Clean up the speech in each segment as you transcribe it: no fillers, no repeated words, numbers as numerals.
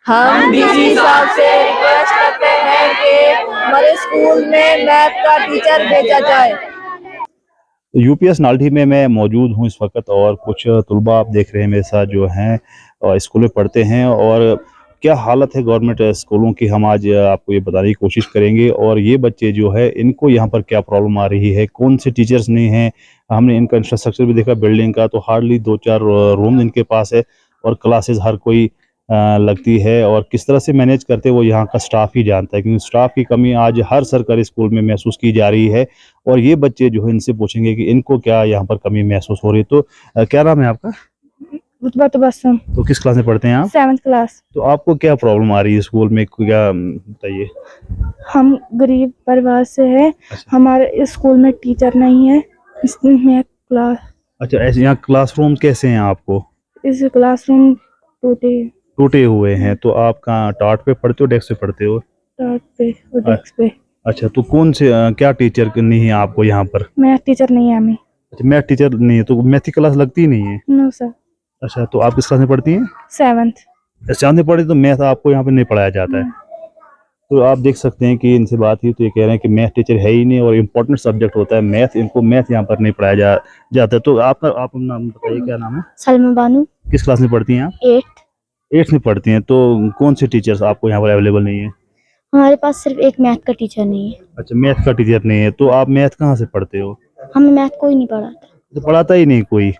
हम डीसी साहब से रिक्वेस्ट करते हैं कि हमारे स्कूल में मैथ का टीचर भेजा जाए। यूपीएस नाल्टी में मैं मौजूद हूँ इस वक्त और कुछ तलबा आप देख रहे हैं मेरे साथ जो हैं स्कूल में पढ़ते हैं और क्या हालत है गवर्नमेंट स्कूलों की हम आज आपको ये बताने की कोशिश करेंगे। और ये बच्चे जो है इनको यहाँ पर क्या प्रॉब्लम आ रही है, कौन से टीचर्स नहीं हैं, हमने इनका इंफ्रास्ट्रक्चर भी देखा बिल्डिंग का, तो हार्डली 2-4 रूम इनके पास है और क्लासेस हर कोई लगती है और किस तरह से मैनेज करते हैं वो यहाँ का स्टाफ ही जानता है, क्योंकि स्टाफ की कमी आज हर सरकारी स्कूल में महसूस की जा रही है। और ये बच्चे जो है इनसे पूछेंगे कि इनको क्या यहाँ पर कमी महसूस हो रही है। तो क्या नाम है आपका? रुतबा तबस्सुम। तो किस क्लास में पढ़ते हैं आप? 7th class. तो आपको क्या प्रॉब्लम आ रही है स्कूल में, क्या बताइए। हम गरीब परिवार से हैं। अच्छा। हमारे स्कूल में टीचर नहीं है। इसमें क्लास अच्छा, ऐसे यहाँ क्लासरूम कैसे हैं आपको? इस क्लासरूम टूटे हुए हैं। तो आप कहाँ टाट पे पढ़ते हो, डेस्क पे पढ़ते हो? टाट पे और डेस्क पे। अच्छा, तो कौन से क्या टीचर नहीं है आपको यहाँ पर? मैथ टीचर नहीं है हमें। अच्छा, मैथ टीचर नहीं है, तो मैथ की क्लास लगती ही नहीं है? No sir. अच्छा, तो आप किस क्लास में पढ़ती हैं? 7th। 7th में पढ़ी, तो मैथ आपको यहाँ पे नहीं पढ़ाया जाता है। तो आप देख सकते हैं कि इनसे बात हुई तो ये कह रहे हैं कि मैथ टीचर है ही नहीं और इम्पोर्टेंट सब्जेक्ट होता है मैथ, इनको मैथ यहाँ पर नहीं पढ़ाया जाता है। तो आप अपना नाम बताइए, क्या नाम है? सलमा बानू। किस क्लास में पढ़ती हैं आप? 8th। 8th में पढ़ती हैं। तो कौन से टीचर्स आपको यहाँ पर अवेलेबल नहीं है? हमारे पास सिर्फ एक मैथ का टीचर नहीं है। अच्छा, मैथ का टीचर नहीं है। तो आप मैथ कहाँ से पढ़ते हो? हमें मैथ कोई नहीं पढ़ाता। तो पढ़ाता ही नहीं कोई?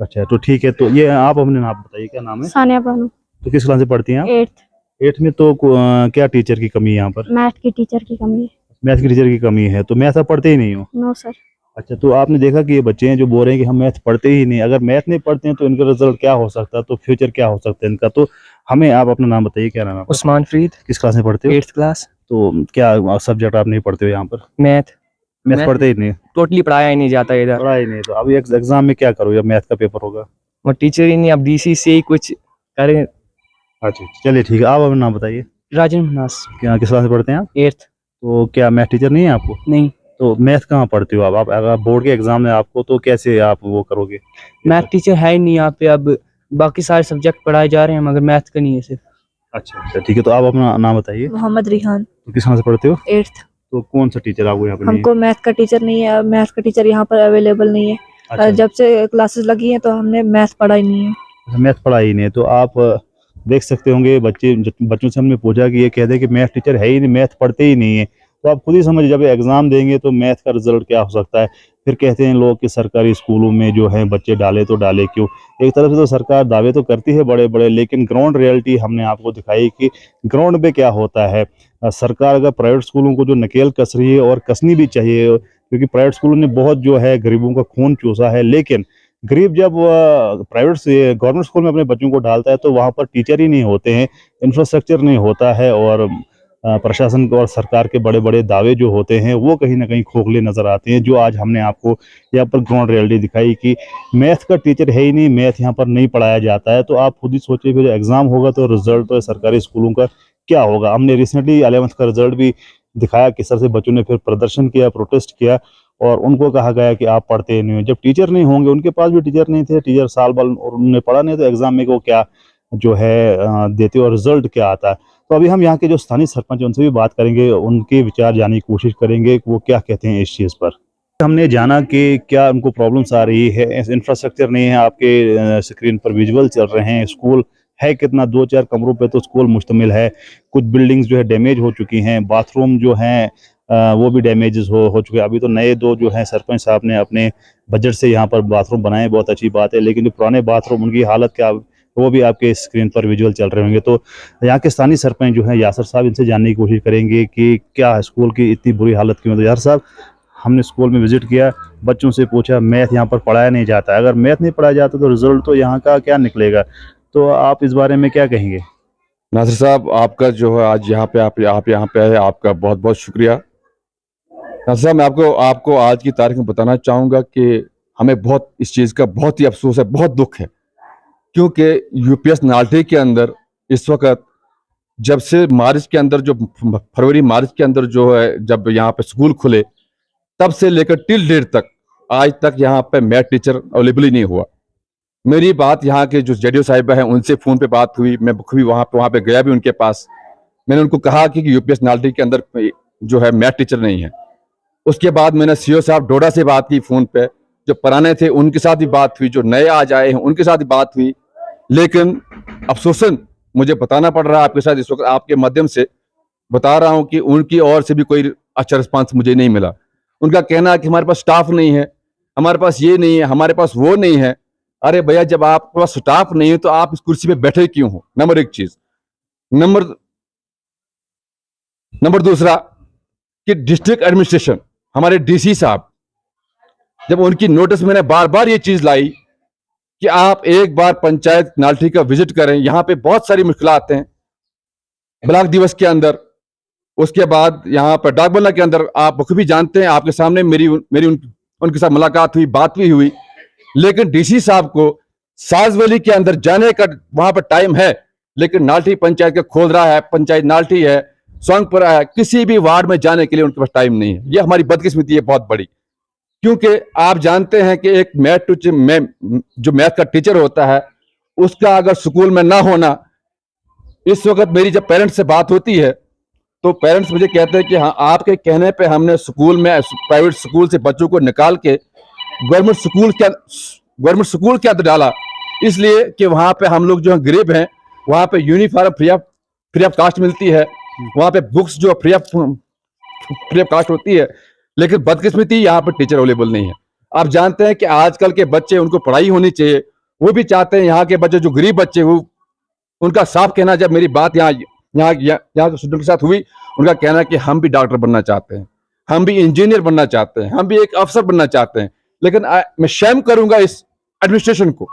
अच्छा, तो ठीक है। तो ये आप अपने नाम बताइए, क्या नाम है? सानिया बानू। तो किस क्लास से पढ़ती हैं आप? 8th। 8th में। तो क्या टीचर की कमी है यहाँ पर? मैथ की टीचर की कमी है। मैथ की टीचर की कमी है। तो मैथ आप पढ़ते ही नहीं हो? No sir. अच्छा, तो आपने देखा कि ये बच्चे हैं जो बोल रहे हैं कि हम मैथ पढ़ते ही नहीं, अगर मैथ नहीं पढ़ते हैं तो इनका रिजल्ट क्या हो सकता है, तो फ्यूचर क्या हो सकता है इनका। तो हमें आप अपना नाम बताइए, क्या नाम है आपका? उस्मान फरीद। किस क्लास में पढ़ते हो? 8th class. तो क्या सब्जेक्ट आप नहीं पढ़ते हो यहाँ पर? मैथ मैथ पढ़ते ही नहीं? टोटली पढ़ाया ही नहीं जाता इधर। पढ़ा ही नहीं। तो अभी एग्जाम में क्या करो जब मैथ का पेपर होगा? और टीचर ही नहीं, अब डीसी से ही कुछ करें। अच्छा, चलिए ठीक है। आप अपना नाम बताइए। राजन मनास। क्या किस क्लास में पढ़ते हैं आप? 8th। तो क्या मैथ टीचर नहीं है आपको? नहीं, तो मैथ कहाँ पढ़ते हो आप अगर बोर्ड के एग्जाम में आपको, तो कैसे आप वो करोगे? मैथ टीचर है ही नहीं यहाँ पे। अब बाकी सारे सब्जेक्ट पढ़ाए जा रहे हैं मगर मैथ का नहीं है सिर्फ। अच्छा, ठीक है। तो आप अपना नाम बताइए। मोहम्मद रिहान। तो किस क्लास से पढ़ते हो? 8th। तो कौन सा टीचर आपको यहाँ पर नहीं है? हमको मैथ का टीचर नहीं है, मैथ का टीचर यहाँ पर अवेलेबल नहीं है। अच्छा, जब से क्लासेस लगी हैं तो हमने मैथ पढ़ा ही नहीं है। मैथ पढ़ा ही नहीं है। तो आप देख सकते होंगे बच्चों से हमने पूछा कि ये कहते हैं कि मैथ टीचर है ही नहीं, मैथ पढ़ते ही नहीं है। तो आप खुद ही समझिए, जब एग्जाम देंगे तो मैथ का रिजल्ट क्या हो सकता है। फिर कहते हैं लोग कि सरकारी स्कूलों में जो है बच्चे डाले तो डाले क्यों। एक तरफ से तो सरकार दावे तो करती है बड़े बड़े, लेकिन ग्राउंड रियलिटी हमने आपको दिखाई कि ग्राउंड पे क्या होता है। सरकार अगर प्राइवेट स्कूलों को जो नकेल कस रही है और कसनी भी चाहिए, क्योंकि प्राइवेट स्कूलों ने बहुत जो है गरीबों का खून चूसा है, लेकिन गरीब जब प्राइवेट से गवर्नमेंट स्कूल में अपने बच्चों को डालता है तो वहाँ पर टीचर ही नहीं होते हैं, इंफ्रास्ट्रक्चर नहीं होता है और प्रशासन और सरकार के बड़े बड़े दावे जो होते हैं वो कहीं ना कहीं खोखले नज़र आते हैं। जो आज हमने आपको यहाँ पर ग्राउंड रियलिटी दिखाई कि मैथ का टीचर है ही नहीं, मैथ यहाँ पर नहीं पढ़ाया जाता है। तो आप खुद ही सोचिए, फिर एग्ज़ाम होगा तो रिजल्ट तो सरकारी स्कूलों का क्या होगा। हमने रिसेंटली 11th का रिजल्ट भी दिखाया, किस तरह से बच्चों ने फिर प्रदर्शन किया, प्रोटेस्ट किया और उनको कहा गया कि आप पढ़ते नहीं हो। जब टीचर नहीं होंगे, उनके पास भी टीचर नहीं थे, टीचर साल भर और उन्होंने पढ़ा नहीं, तो एग्जाम में वो क्या जो है देते और रिजल्ट क्या आता है। तो अभी हम यहाँ के जो स्थानीय सरपंच हैं उनसे भी बात करेंगे, उनके विचार जानने की कोशिश करेंगे कि वो क्या कहते हैं इस चीज़ पर। हमने जाना कि क्या उनको प्रॉब्लम्स आ रही है। इंफ्रास्ट्रक्चर नहीं है, आपके स्क्रीन पर विजुअल चल रहे हैं। स्कूल है कितना, 2-4 कमरों पे तो स्कूल मुश्तमिल है। कुछ बिल्डिंग्स जो है डैमेज हो चुकी हैं, बाथरूम जो हैं वो भी डैमेजेस हो चुके हैं। अभी तो नए 2 जो हैं सरपंच साहब ने अपने बजट से यहाँ पर बाथरूम बनाए, बहुत अच्छी बात है, लेकिन जो पुराने बाथरूम उनकी हालत क्या, वो भी आपके स्क्रीन पर विजुअल चल रहे होंगे। तो यहाँ के स्थानीय सरपंच जो है यासर साहब, इनसे जानने की कोशिश करेंगे कि क्या स्कूल की इतनी बुरी हालत क्यों। तो यासर साहब, हमने स्कूल में विजिट किया, बच्चों से पूछा मैथ यहाँ पर पढ़ाया नहीं जाता, अगर मैथ नहीं पढ़ाया जाता तो रिजल्ट तो यहाँ का क्या निकलेगा। तो आप इस बारे में क्या कहेंगे? नासिर साहब, आपका जो है आज यहाँ पे आप यहाँ पे आए, आपका बहुत बहुत शुक्रिया। नासिर साहब, मैं आपको आज की तारीख में बताना चाहूँगा कि हमें बहुत इस चीज़ का बहुत ही अफसोस है, बहुत दुख है, क्योंकि यूपीएस नाल्टी के अंदर इस वक्त जब से मार्च के अंदर, जो फरवरी मार्च के अंदर जो है जब यहाँ पे स्कूल खुले, तब से लेकर टिल डेट तक आज तक यहाँ पे मैथ टीचर अवेलेबल ही नहीं हुआ। मेरी बात यहाँ के जो जेडीओ साहिबा हैं उनसे फ़ोन पे बात हुई, मैं भी वहाँ पे गया भी उनके पास। मैंने उनको कहा कि यूपीएस नालटी के अंदर जो है मैथ टीचर नहीं है। उसके बाद मैंने सीओ साहब डोडा से बात की फ़ोन पे, जो पुराने थे उनके साथ भी बात हुई, जो नए आज आए हैं उनके साथ भी बात हुई। लेकिन अफसोसन मुझे बताना पड़ रहा है आपके साथ, इस वक्त आपके माध्यम से बता रहा हूँ कि उनकी ओर से भी कोई अच्छा रिस्पांस मुझे नहीं मिला। उनका कहना है कि हमारे पास स्टाफ नहीं है, हमारे पास ये नहीं है, हमारे पास वो नहीं है। अरे भैया, जब आपके पास स्टाफ नहीं है तो आप इस कुर्सी पे बैठे क्यों हो? नंबर एक चीज। नंबर दूसरा कि डिस्ट्रिक्ट एडमिनिस्ट्रेशन, हमारे डीसी साहब, जब उनकी नोटिस मैंने बार बार ये चीज लाई कि आप एक बार पंचायत नालठी का विजिट करें, यहाँ पे बहुत सारी मुश्किलात हैं ब्लॉक दिवस के अंदर, उसके बाद यहाँ पर डाकबंगला के अंदर, आप बखूबी जानते हैं, आपके सामने मेरी उनके साथ मुलाकात हुई, बात भी हुई। लेकिन डीसी साहब को साजवली के अंदर जाने का वहां पर टाइम है, लेकिन नालठी पंचायत का खोलरा है, पंचायत नालठी है, सोंगपुरा है, किसी भी वार्ड में जाने के लिए उनके पास टाइम नहीं है। ये हमारी बदकिस्मती है बहुत बड़ी, क्योंकि आप जानते हैं कि एक जो मैथ का टीचर होता है उसका अगर स्कूल में ना होना, इस वक्त मेरी जब पेरेंट्स से बात होती है तो पेरेंट्स मुझे कहते हैं कि हाँ, आपके कहने पे हमने स्कूल में प्राइवेट स्कूल से बच्चों को निकाल के गवर्नमेंट स्कूल के अंदर डाला, इसलिए कि वहां पे हम लोग जो है गरीब हैं, वहां पे यूनिफॉर्म फ्री ऑफ कास्ट मिलती है, वहां पे बुक्स जो फ्री ऑफ कास्ट होती है। लेकिन बदकिस्मती यहाँ पर टीचर अवेलेबल नहीं है। आप जानते हैं कि आजकल के बच्चे, उनको पढ़ाई होनी चाहिए, वो भी चाहते हैं, यहाँ के बच्चे जो गरीब बच्चे, वो उनका साफ कहना, जब मेरी बात यहाँ के स्टूडेंट के साथ हुई, उनका कहना है कि हम भी डॉक्टर बनना चाहते हैं, हम भी इंजीनियर बनना चाहते हैं, हम भी एक अफसर बनना चाहते हैं। लेकिन मैं शेम करूंगा इस एडमिनिस्ट्रेशन को,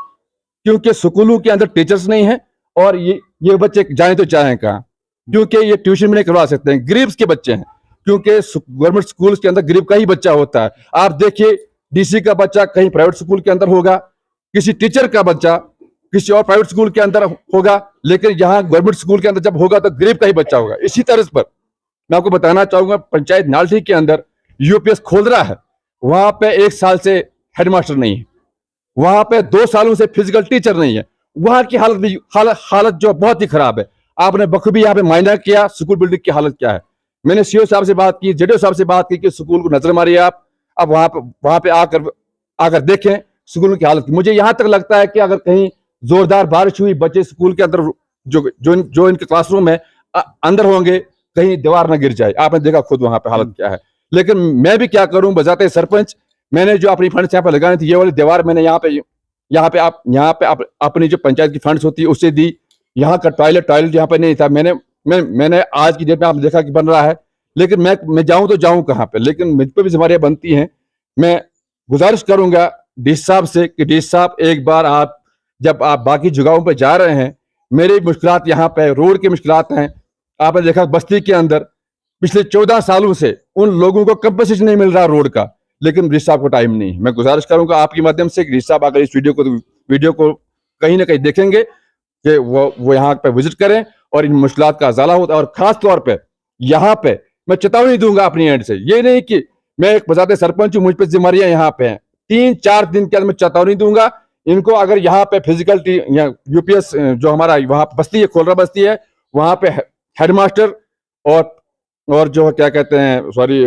क्योंकि स्कूलों के अंदर टीचर्स नहीं है और ये बच्चे जाने तो चाहें कहाँ, क्योंकि ये ट्यूशन भी नहीं करवा सकते हैं, गरीब के बच्चे हैं, क्योंकि गवर्नमेंट स्कूल के अंदर गरीब का ही बच्चा होता है। आप देखिए, डीसी का बच्चा कहीं प्राइवेट स्कूल के अंदर होगा, किसी टीचर का बच्चा किसी और प्राइवेट स्कूल के अंदर होगा, लेकिन यहाँ गवर्नमेंट स्कूल के अंदर जब होगा तो गरीब का ही बच्चा होगा। इसी तरह पर मैं आपको बताना चाहूंगा, पंचायत नालठी के अंदर यूपीएस खोल रहा है, वहां पे 1 साल से हेडमास्टर नहीं है, वहां पे 2 सालों से फिजिकल टीचर नहीं है, वहां की हालत जो बहुत ही खराब है। आपने बखूबी यहाँ पे मायना किया स्कूल बिल्डिंग की हालत क्या है। मैंने सीओ साहब से बात की, जेडीओ साहब से बात की कि स्कूल को नजर मारिए आप, अब वहां पे आकर देखें स्कूल की हालत। मुझे यहां तक लगता है कि अगर कहीं जोरदार बारिश हुई, बच्चे स्कूल के अंदर जो इनके क्लासरूम है अंदर होंगे, कहीं दीवार ना गिर जाए। आपने देखा खुद वहां पे हालत क्या है। लेकिन मैं भी क्या करूं, बजाते सरपंच, मैंने जो अपनी फंड्स यहाँ पे लगानी थी, ये वाली दीवार मैंने यहाँ पे अपनी जो पंचायत की फंड्स होती है उससे दी। यहाँ का टॉयलेट यहाँ पे नहीं था, मैंने आज की डेट में आपने देखा कि बन रहा है, लेकिन मैं जाऊं तो जाऊं कहाँ पे। लेकिन मुझ पर भी जिम्मेदारियां बनती हैं। मैं गुजारिश करूंगा डीसी साहब से कि डीसी साहब, एक बार जब आप बाकी जगहों पर जा रहे हैं, मेरी मुश्किलात यहाँ पे रोड की मुश्किलात हैं। आपने देखा बस्ती के अंदर पिछले 14 सालों से उन लोगों को कंपनसेशन नहीं मिल रहा रोड का, लेकिन डीसी साहब को टाइम नहीं है। मैं गुजारिश करूंगा आपके माध्यम से कि डीसी साहब अगर इस वीडियो को कहीं ना कहीं देखेंगे कि वो यहाँ पे विजिट करें और इन मुश्किलात का अजाला होता है। और खास तौर पे यहाँ पे मैं चेतावनी दूंगा अपनी एंड से, ये नहीं कि मैं एक बजाते सरपंच हूँ, मुझ पर जिम्मेदारियां यहाँ पे हैं। 3-4 दिन के अंदर मैं चेतावनी दूंगा इनको, अगर यहाँ पे फिजिकल यूपीएस जो हमारा वहां बस्ती है, खोलरा बस्ती है, वहां पे हेडमास्टर और जो क्या कहते हैं, सॉरी,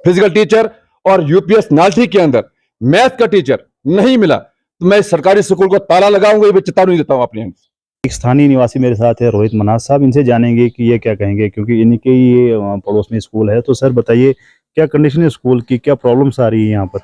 फिजिकल टीचर और यूपीएस नालठी के अंदर मैथ का टीचर नहीं मिला तो मैं सरकारी स्कूल को ताला लगाऊंगा। ये चेतावनी देता हूँ अपने एंड से। एक स्थानीय निवासी मेरे साथ है, रोहित मनाज साहब, इनसे जानेंगे कि ये क्या कहेंगे, क्योंकि इनके ये पड़ोस में स्कूल है। तो सर बताइए, क्या कंडीशन है स्कूल की, क्या प्रॉब्लम्स आ रही है यहाँ पर?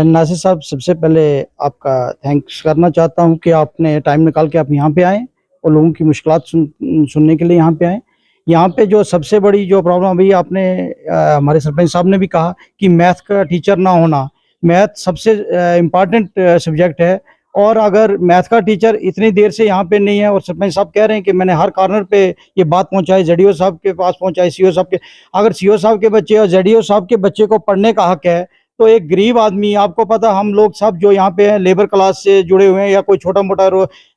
नासिर साहब, सबसे पहले आपका थैंक्स करना चाहता हूँ कि आपने टाइम निकाल के आप यहाँ पे आए और लोगों की मुश्किलात सुनने के लिए यहाँ पे आए। यहाँ पे जो सबसे बड़ी जो प्रॉब्लम अभी आपने हमारे सरपंच साहब ने भी कहा कि मैथ का टीचर ना होना, मैथ सबसे इम्पॉर्टेंट सब्जेक्ट है। और अगर मैथ का टीचर इतनी देर से यहाँ पे नहीं है और सरपंच साहब कह रहे हैं कि मैंने हर कॉर्नर पे ये बात पहुंचाई, जेडीओ साहब के पास पहुंचाई, सीओ साहब के, अगर सीओ साहब के बच्चे और जेडीओ साहब के बच्चे को पढ़ने का हक है तो एक गरीब आदमी, आपको पता हम लोग सब जो यहाँ पे हैं लेबर क्लास से जुड़े हुए हैं या कोई छोटा मोटा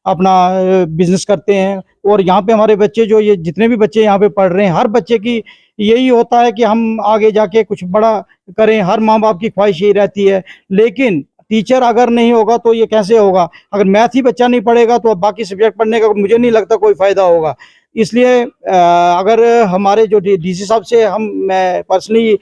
अपना बिजनेस करते हैं, और यहाँ पे हमारे बच्चे जो ये जितने भी बच्चे यहाँ पे पढ़ रहे हैं, हर बच्चे की यही होता है कि हम आगे जाके कुछ बड़ा करें, हर माँ बाप की ख्वाहिश यही रहती है। लेकिन टीचर अगर नहीं होगा तो ये कैसे होगा। अगर मैथ ही बच्चा नहीं पढ़ेगा तो अब बाकी सब्जेक्ट पढ़ने का मुझे नहीं लगता कोई फ़ायदा होगा। इसलिए अगर हमारे जो डीसी साहब से मैं personally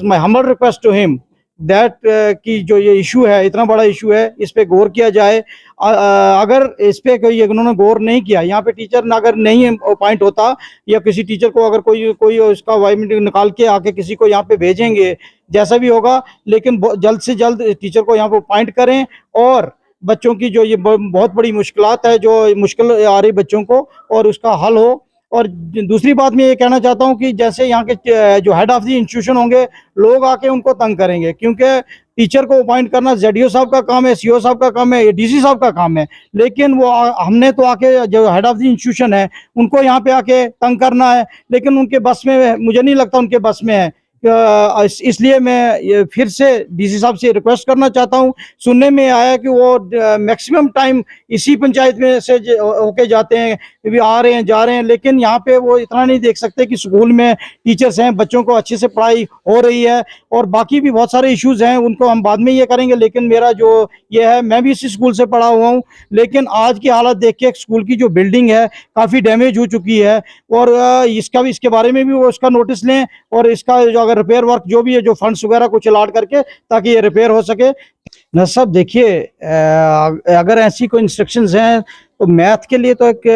my humble request to him that कि जो ये इशू है, इतना बड़ा इशू है, इस पे गौर किया जाए। अगर इस पे कोई उन्होंने गौर नहीं किया, यहाँ पे टीचर अगर नहीं अपॉइंट होता या किसी टीचर को अगर कोई उसका वाइमेंट निकाल के आके किसी को यहाँ पे भेजेंगे, जैसा भी होगा, लेकिन जल्द से जल्द टीचर को यहाँ पे अपॉइंट करें और बच्चों की जो ये बहुत बड़ी मुश्किलात है, जो मुश्किल आ रही बच्चों को, और उसका हल हो। और दूसरी बात मैं ये कहना चाहता हूँ कि जैसे यहाँ के जो हेड ऑफ द इंस्टीट्यूशन होंगे, लोग आके उनको तंग करेंगे, क्योंकि टीचर को अपॉइंट करना जेडीओ साहब का काम है, सीओ साहब का काम है, ये डीसी साहब का काम है, लेकिन वो हमने तो आके जो हेड ऑफ द इंस्टीट्यूशन है उनको यहाँ पे आके तंग करना है, लेकिन उनके बस में, मुझे नहीं लगता उनके बस में है। इसलिए मैं फिर से डीसी साहब से रिक्वेस्ट करना चाहता हूं। सुनने में आया कि वो मैक्सिमम टाइम इसी पंचायत में से होके जाते हैं, भी आ रहे हैं जा रहे हैं, लेकिन यहाँ पे वो इतना नहीं देख सकते कि स्कूल में टीचर्स हैं, बच्चों को अच्छे से पढ़ाई हो रही है, और बाकी भी बहुत सारे इश्यूज हैं, उनको हम बाद में ये करेंगे। लेकिन मेरा जो ये है, मैं भी इसी स्कूल से पढ़ा हुआ हूँ, लेकिन आज की हालत देख के स्कूल की जो बिल्डिंग है काफ़ी डैमेज हो चुकी है, और इसके बारे में भी वो उसका नोटिस लें, और इसका जो अगर रिपेयर वर्क जो भी है, जो फंड्स वगैरह कुछ अलाट करके, ताकि ये रिपेयर हो सके। न सब देखिए, अगर ऐसी कोई इंस्ट्रक्शंस हैं तो मैथ के लिए तो एक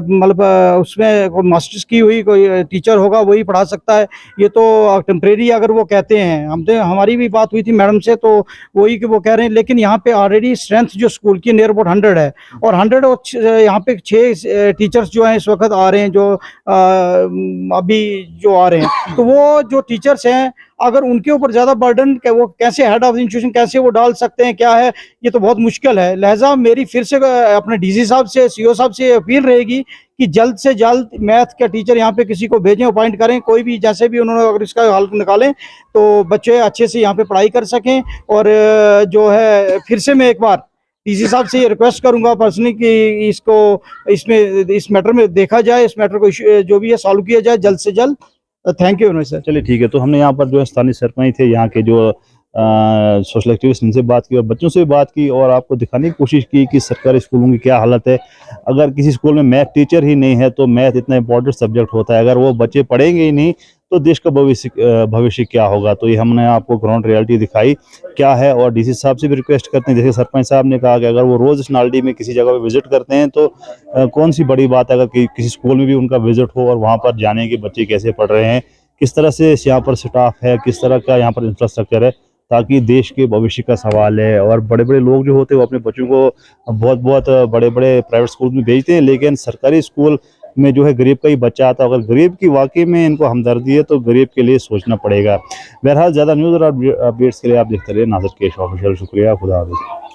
मतलब उसमें कोई मास्टर्स की हुई कोई टीचर होगा, वही पढ़ा सकता है। ये तो टेम्परेरी अगर वो कहते हैं, हमारी भी बात हुई थी मैडम से, तो वही कि वो कह रहे हैं, लेकिन यहाँ पे ऑलरेडी स्ट्रेंथ जो स्कूल की नियर अबाउट 100 है, और 100 और यहाँ पे 6 टीचर्स जो हैं इस वक्त आ रहे हैं, जो अभी जो आ रहे हैं, तो वो जो टीचर्स हैं, अगर उनके ऊपर ज़्यादा बर्डन वो कैसे हेड ऑफ इंस्टीट्यूशन कैसे वो डाल सकते हैं, क्या है, ये तो बहुत मुश्किल है। लिहाजा मेरी फिर से अपने डीसी साहब से, सीओ साहब से अपील रहेगी कि जल्द से जल्द मैथ का टीचर यहाँ पे किसी को भेजें, अपॉइंट करें, कोई भी, जैसे भी उन्होंने अगर इसका हल निकालें तो बच्चे अच्छे से यहाँ पे पढ़ाई कर सकें। और जो है, फिर से मैं एक बार डीसी साहब से ये रिक्वेस्ट करूंगा पर्सनली कि इस मैटर में देखा जाए, इस मैटर को जो भी है सॉल्व किया जाए जल्द से जल्द। Thank you sir. चलिए ठीक है। तो हमने यहाँ पर जो है स्थानीय सरपंच थे, यहाँ के जो सोशल एक्टिविस्ट, इनसे बात की और बच्चों से भी बात की, और आपको दिखाने की कोशिश की कि सरकारी स्कूलों की क्या हालत है। अगर किसी स्कूल में मैथ टीचर ही नहीं है तो मैथ इतना इंपॉर्टेंट सब्जेक्ट होता है, अगर वो बच्चे पढ़ेंगे ही नहीं तो देश का भविष्य क्या होगा। तो ये हमने आपको ग्राउंड रियलिटी दिखाई क्या है, और डीसी साहब से भी रिक्वेस्ट करते हैं, जैसे सरपंच साहब ने कहा कि अगर वो रोज़ इस नालडी में किसी जगह पे विजिट करते हैं तो कौन सी बड़ी बात है अगर किसी स्कूल में भी उनका विजिट हो, और वहाँ पर जाने के बच्चे कैसे पढ़ रहे हैं, किस तरह से यहाँ पर स्टाफ है, किस तरह का यहाँ पर इंफ्रास्ट्रक्चर है, ताकि देश के भविष्य का सवाल है। और बड़े बड़े लोग जो होते हैं वो अपने बच्चों को बहुत बहुत बड़े बड़े प्राइवेट स्कूल में भेजते हैं, लेकिन सरकारी स्कूल में जो है गरीब का ही बच्चा आता है। अगर गरीब की वाकई में इनको हमदर्दी है तो गरीब के लिए सोचना पड़ेगा। बहरहाल ज़्यादा न्यूज़ और अपडेट्स के लिए आप देखते रहिए नाज़िर केश ऑफिशियल। शुक्रिया, खुदा हाफ़िज़।